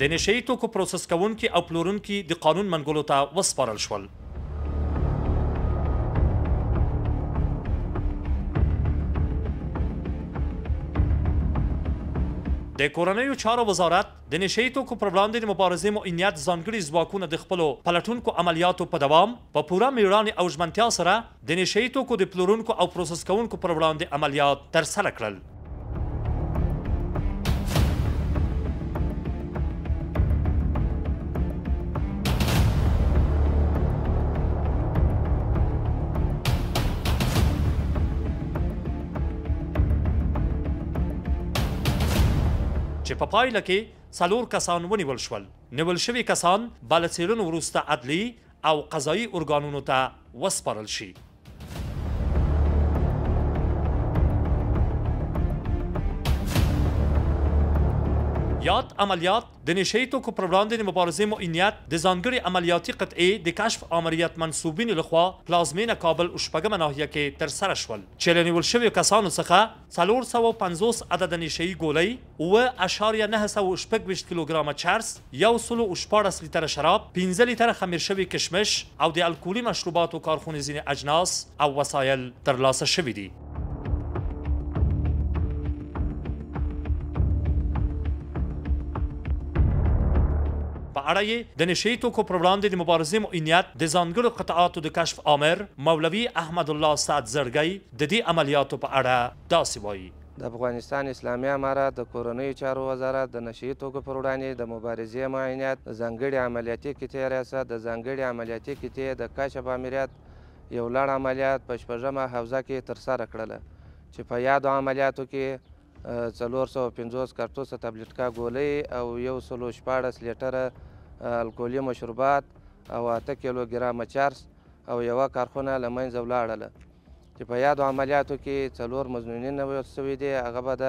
د نشه یي توکو پروسس کوونکي او پلورونکي د قانون منګولو ته وسپارل شول. د کورنیو چارو وزارت د نشه یي توکو پر وړاندې د مبارزې معینیت ځانګړي ځواکونه د خپلو پلټونکو عملیاتو په دوام په پوره مېړانې او ژمنتیا سره د نشه یي توکو د پلورونکو او پروسس کوونکو پر وړاندې عملیات ترسره کړل. چې په پایله کې 4 کسان ونیول شول. نیول شوي کسان به له څېړنو وروسته عدلي او قضایي ارګانونو ته وسپارل شي. یاد عملیات د نشه یي توکو پر وړاندې د مبارزې معینیت د ځانګړي عملیاتي قطعې د کشف آمریت منصوبینو لخوا پلازمینه کابل او شپږمه ناحیه کې ترسره شول چې له نیول شویو کسانو څخه 450 عدد نشه یي ګولۍ 7.926 کیلوګرامه چرس 114 لیتره شراب 15 لیتره خمیر شوي کشمش او د الکولي مشروباتو کارخونې ځینې اجناس او وسایل ترلاسه شوي دي. په اړه یې د نشه یي توکو پر وړاندې د مبارزې معینیت د ځانګړو قطعاتو د کشف آمر مولوي احمد الله سعد زرګی د دې عملیاتو په اړه داسې وایي. د افغانستان اسلامي امارات د کورنیو چارو وزارت د نشه یي توکو پر وړاندې د مبارزې معینیت د ځانګړي عملیاتي قطعې ریاست د ځانګړي عملیاتي قطعې د کشف آمریت یو لړ عملیات په شپږمه حوزه کې ترسره کړله چې په یادو عملیاتو کې 450 کارتوسه تابلیټکا ګولۍ او 114 لیټره الکولي مشروبات او 8 کیلوګرامه چرس او یوه کارخونه له منځه ولاړله چې په یادو عملیاتو کې 4 مظنونین ویل شوي دي. هغه به د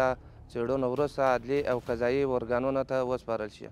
څېړنو وروسته عدلي او قضایي ارګانونو ته وسپارل شي.